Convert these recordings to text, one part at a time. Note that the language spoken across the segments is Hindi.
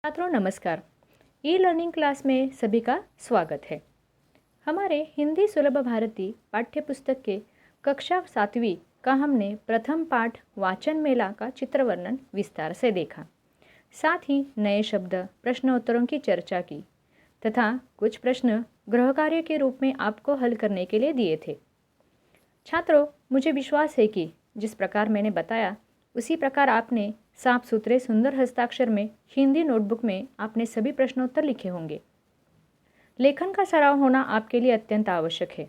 छात्रों नमस्कार। ई लर्निंग क्लास में सभी का स्वागत है। हमारे हिंदी सुलभ भारती पाठ्य पुस्तक के कक्षा 7वीं का हमने प्रथम पाठ वाचन मेला का चित्र वर्णन विस्तार से देखा। साथ ही नए शब्द प्रश्नोत्तरों की चर्चा की तथा कुछ प्रश्न गृह कार्य के रूप में आपको हल करने के लिए दिए थे। छात्रों, मुझे विश्वास है कि जिस प्रकार मैंने बताया उसी प्रकार आपने साफ सुथरे सुंदर हस्ताक्षर में हिंदी नोटबुक में आपने सभी प्रश्नोत्तर लिखे होंगे। लेखन का सराव होना आपके लिए अत्यंत आवश्यक है।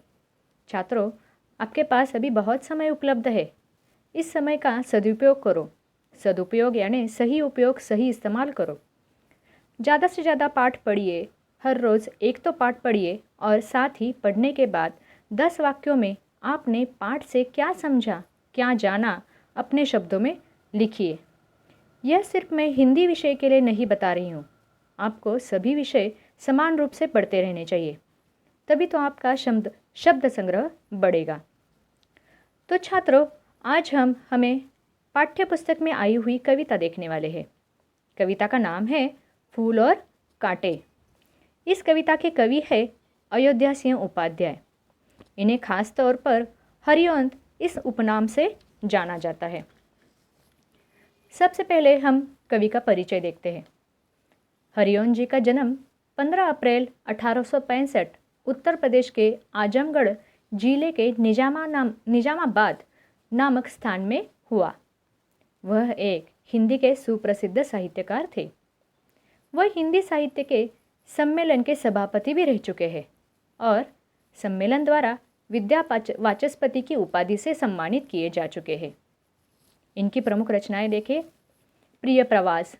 छात्रों, आपके पास अभी बहुत समय उपलब्ध है। इस समय का सदुपयोग करो। सदुपयोग यानी सही उपयोग, सही इस्तेमाल करो। ज़्यादा से ज़्यादा पाठ पढ़िए। हर रोज़ एक तो पाठ पढ़िए और साथ ही पढ़ने के बाद 10 वाक्यों में आपने पाठ से क्या समझा, क्या जाना, अपने शब्दों में लिखिए। यह सिर्फ मैं हिंदी विषय के लिए नहीं बता रही हूँ। आपको सभी विषय समान रूप से पढ़ते रहने चाहिए, तभी तो आपका शब्द संग्रह बढ़ेगा। तो छात्रों, आज हमें पाठ्य पुस्तक में आई हुई कविता देखने वाले हैं। कविता का नाम है फूल और कांटे। इस कविता के कवि है अयोध्या सिंह उपाध्याय। इन्हें खास तौर पर हरिवंश इस उपनाम से जाना जाता है। सबसे पहले हम कवि का परिचय देखते हैं। हरिवंश जी का जन्म 15 अप्रैल 1865 उत्तर प्रदेश के आजमगढ़ जिले के निजामाबाद नामक स्थान में हुआ। वह एक हिंदी के सुप्रसिद्ध साहित्यकार थे। वह हिंदी साहित्य के सम्मेलन के सभापति भी रह चुके हैं और सम्मेलन द्वारा विद्या वाचस्पति की उपाधि से सम्मानित किए जा चुके हैं। इनकी प्रमुख रचनाएं देखें: प्रिय प्रवास,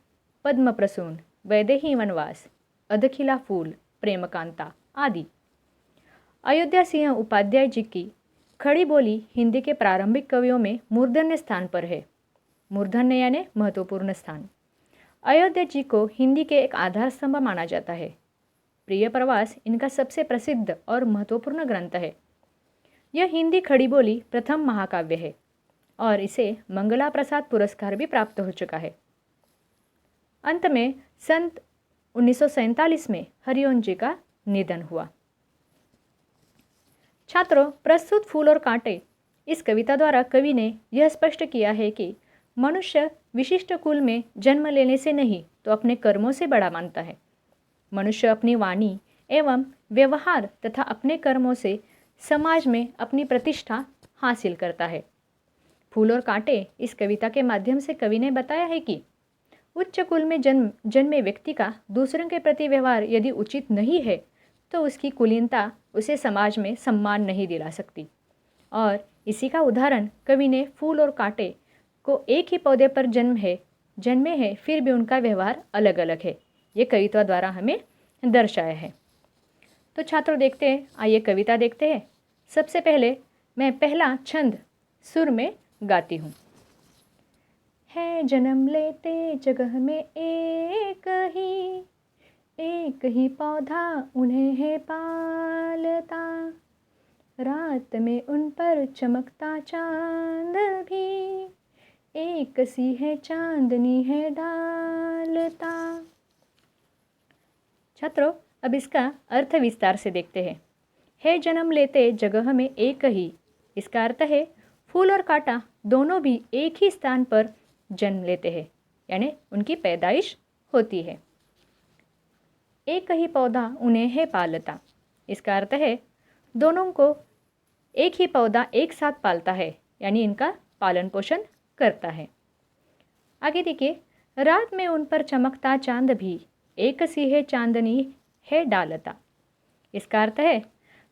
पद्म प्रसून, वैदेही वनवास, अधखिला फूल, प्रेमकांता आदि। अयोध्या सिंह उपाध्याय जी की खड़ी बोली हिंदी के प्रारंभिक कवियों में मूर्धन्य स्थान पर है। मूर्धन्य यानी महत्वपूर्ण स्थान। अयोध्या जी को हिंदी के एक आधार स्तंभ माना जाता है। प्रिय प्रवास इनका सबसे प्रसिद्ध और महत्वपूर्ण ग्रंथ है। यह हिंदी खड़ी बोली प्रथम महाकाव्य है और इसे मंगला प्रसाद पुरस्कार भी प्राप्त हो चुका है। अंत में सन 1947 में हरिवंश जी का निधन हुआ। छात्रों, प्रस्तुत फूल और कांटे इस कविता द्वारा कवि ने यह स्पष्ट किया है कि मनुष्य विशिष्ट कुल में जन्म लेने से नहीं तो अपने कर्मों से बड़ा मानता है। मनुष्य अपनी वाणी एवं व्यवहार तथा अपने कर्मों से समाज में अपनी प्रतिष्ठा हासिल करता है। फूल और कांटे इस कविता के माध्यम से कवि ने बताया है कि उच्च कुल में जन्मे व्यक्ति का दूसरों के प्रति व्यवहार यदि उचित नहीं है तो उसकी कुलीनता उसे समाज में सम्मान नहीं दिला सकती। और इसी का उदाहरण कवि ने फूल और कांटे को एक ही पौधे पर जन्मे हैं फिर भी उनका व्यवहार अलग अलग है, ये कविता द्वारा हमें दर्शाया है। तो छात्रों देखते हैं, आइए कविता देखते हैं। सबसे पहले मैं पहला छंद सुर में गाती हूँ। है जन्म लेते जगह में एक ही पौधा उन्हें है पालता, रात में उन पर चमकता चांद भी, एक सी है चांदनी है डालता। छात्रों, अब इसका अर्थ विस्तार से देखते हैं। है जन्म लेते जगह में एक ही, इसका अर्थ है फूल और कांटा दोनों भी एक ही स्थान पर जन्म लेते हैं, यानी उनकी पैदाइश होती है। एक ही पौधा उन्हें है पालता, इसका अर्थ है दोनों को एक ही पौधा एक साथ पालता है, यानी इनका पालन पोषण करता है। आगे देखिए, रात में उन पर चमकता चांद भी, एक सी है चांदनी है डालता। इसका अर्थ है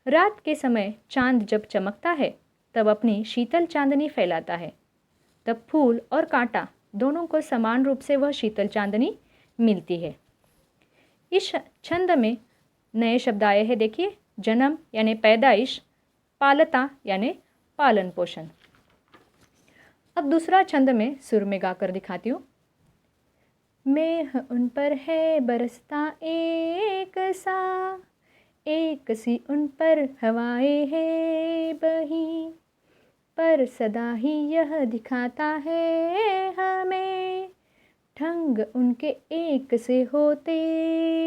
रात के समय चांद जब चमकता है तब अपनी शीतल चांदनी फैलाता है, तब फूल और कांटा दोनों को समान रूप से वह शीतल चांदनी मिलती है। इस छंद में नए शब्द आए हैं, देखिए, जन्म यानी पैदाइश, पालता यानी पालन पोषण। अब दूसरा छंद में सुर में गाकर दिखाती हूँ। मेह उन पर है बरसता एक सा, एक सी उन पर हवाएं है बही, पर सदा ही यह दिखाता है हमें ढंग उनके एक से होते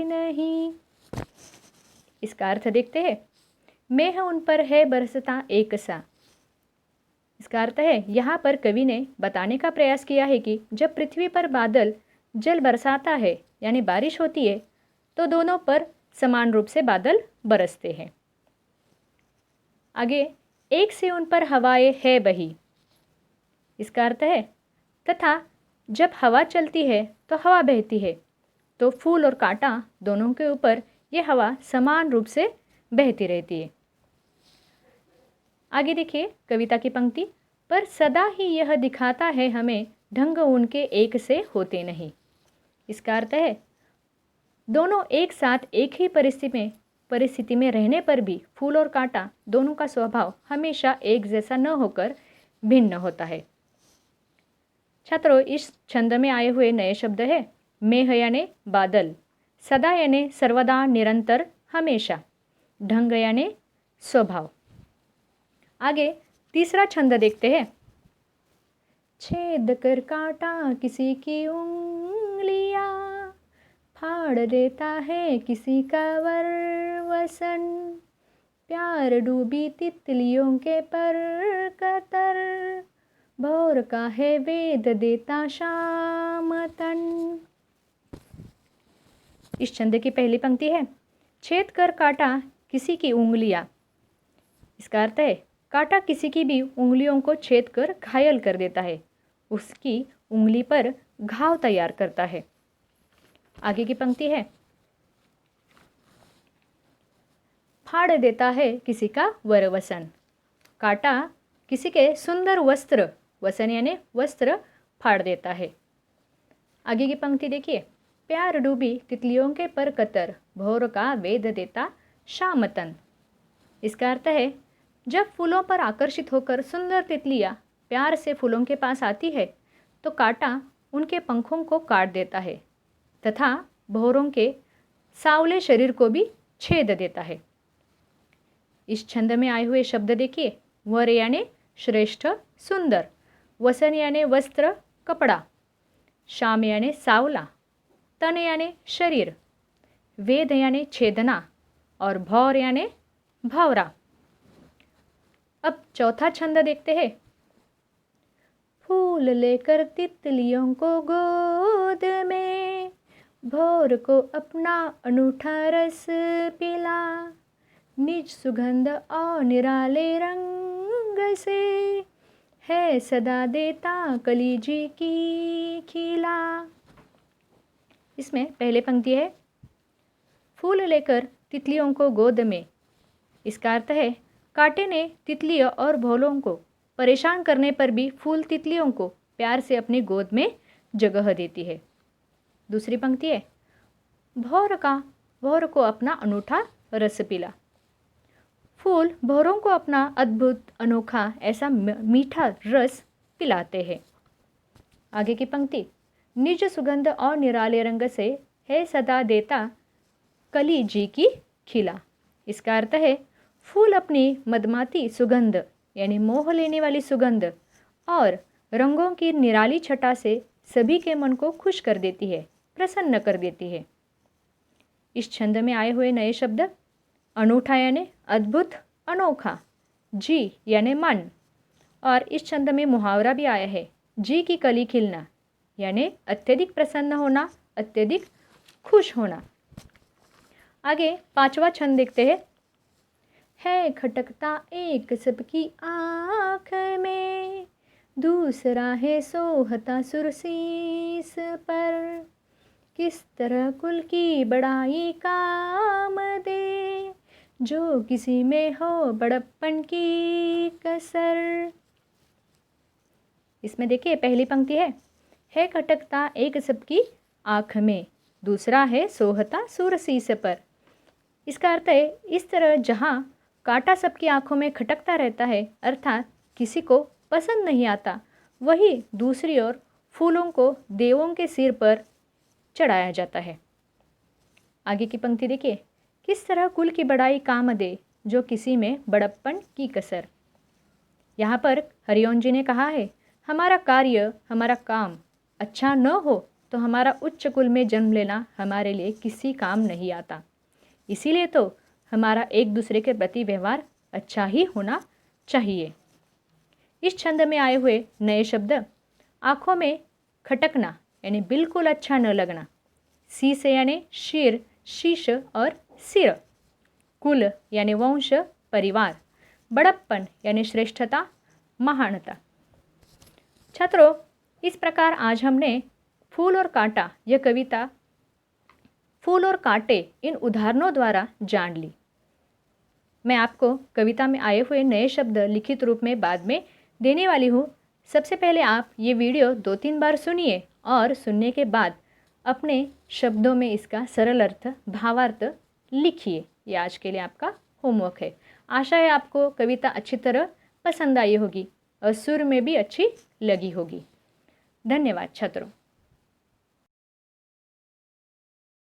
नहीं। इसका अर्थ देखते हैं। मेह उन पर है बरसता एक सा। इसका अर्थ है यहाँ पर कवि ने बताने का प्रयास किया है कि जब पृथ्वी पर बादल जल बरसाता है यानी बारिश होती है तो दोनों पर समान रूप से बादल बरसते हैं। आगे, एक से उन पर हवाएं है बही। इसका अर्थ है तथा जब हवा चलती है तो हवा बहती है, तो फूल और कांटा दोनों के ऊपर ये हवा समान रूप से बहती रहती है। आगे देखिए कविता की पंक्ति, पर सदा ही यह दिखाता है हमें ढंग उनके एक से होते नहीं। इसका अर्थ है दोनों एक साथ एक ही परिस्थिति में रहने पर भी फूल और कांटा दोनों का स्वभाव हमेशा एक जैसा न होकर भिन्न होता है। छात्रों, इस छंद में आए हुए नए शब्द है मेह यानी बादल, सदा यानी सर्वदा निरंतर हमेशा, ढंग यानी स्वभाव। आगे तीसरा छंद देखते हैं। छेद कर कांटा किसी की उंगलियां, फाड़ देता है किसी का वरवसन, प्यार डूबी तितलियों के पर कतर, भोर का है वेद देता शाम तन। इस छंद की पहली पंक्ति है छेद कर काटा किसी की उंगलियां। इसका अर्थ है कांटा किसी की भी उंगलियों को छेद कर घायल कर देता है, उसकी उंगली पर घाव तैयार करता है। आगे की पंक्ति है फाड़ देता है किसी का वरवसन। कांटा किसी के सुंदर वस्त्र, वसन यानी वस्त्र, फाड़ देता है। आगे की पंक्ति देखिए, प्यार डूबी तितलियों के पर कतर, भोर का वेद देता शामतन। इसका अर्थ है जब फूलों पर आकर्षित होकर सुंदर तितलियां प्यार से फूलों के पास आती है तो कांटा उनके पंखों को काट देता है तथा भौरों के सावले शरीर को भी छेद देता है। इस छंद में आए हुए शब्द देखिए, वर यानी श्रेष्ठ सुंदर, वसन यानी वस्त्र कपड़ा, शाम यानी सावला, तन यानी शरीर, वेद यानी छेदना और भौर यानी भौरा। अब चौथा छंद देखते हैं। फूल लेकर तितलियों को गोद में, भौर को अपना अनूठा रस पिला, निज सुगंध और निराले रंग से, है सदा देता कलीजी की खिला। इसमें पहले पंक्ति है फूल लेकर तितलियों को गोद में। इसका अर्थ है कांटे ने तितलियों और भौलों को परेशान करने पर भी फूल तितलियों को प्यार से अपनी गोद में जगह देती है। दूसरी पंक्ति है भौर को अपना अनूठा रस पिला। फूल भौरों को अपना अद्भुत अनोखा ऐसा मीठा रस पिलाते हैं। आगे की पंक्ति, निज सुगंध और निराले रंग से है सदा देता कली जी की खिला। इसका अर्थ है फूल अपनी मदमाती सुगंध यानी मोह लेने वाली सुगंध और रंगों की निराली छटा से सभी के मन को खुश कर देती है, प्रसन्न कर देती है। इस छंद में आए हुए नए शब्द अनूठा यानी अद्भुत, अनोखा, जी यानी मन, और इस छंद में मुहावरा भी आया है जी की कली खिलना यानी अत्यधिक प्रसन्न होना, अत्यधिक खुश होना। आगे पांचवा छंद देखते हैं। है खटकता एक सबकी आँख में, दूसरा है सोहता सुरसीस पर, किस तरह कुल की बड़ाई काम दे, जो किसी में हो बड़प्पन की कसर। इसमें देखिए पहली पंक्ति है खटकता एक सबकी आँख में, दूसरा है सोहता सुरसीस पर। इसका अर्थ है इस तरह जहाँ कांटा सबकी आंखों में खटकता रहता है अर्थात किसी को पसंद नहीं आता, वही दूसरी ओर फूलों को देवों के सिर पर चढ़ाया जाता है। आगे की पंक्ति देखिए, किस तरह कुल की बड़ाई काम दे, जो किसी में बड़प्पन की कसर। यहाँ पर हरिओम जी ने कहा है हमारा कार्य, हमारा काम अच्छा न हो तो हमारा उच्च कुल में जन्म लेना हमारे लिए किसी काम नहीं आता। इसीलिए तो हमारा एक दूसरे के प्रति व्यवहार अच्छा ही होना चाहिए। इस छंद में आए हुए नए शब्द आँखों में खटकना यानी बिल्कुल अच्छा न लगना, सी से यानी शीर, शीश और सिर, कुल यानी वंश, परिवार, बड़प्पन यानी श्रेष्ठता, महानता। छात्रों, इस प्रकार आज हमने फूल और कांटा यह कविता फूल और कांटे इन उदाहरणों द्वारा जान ली। मैं आपको कविता में आए हुए नए शब्द लिखित रूप में बाद में देने वाली हूँ। सबसे पहले आप ये वीडियो 2-3 बार सुनिए और सुनने के बाद अपने शब्दों में इसका सरल अर्थ, भावार्थ लिखिए। ये आज के लिए आपका होमवर्क है। आशा है आपको कविता अच्छी तरह पसंद आई होगी और सुर में भी अच्छी लगी होगी। धन्यवाद छात्रों।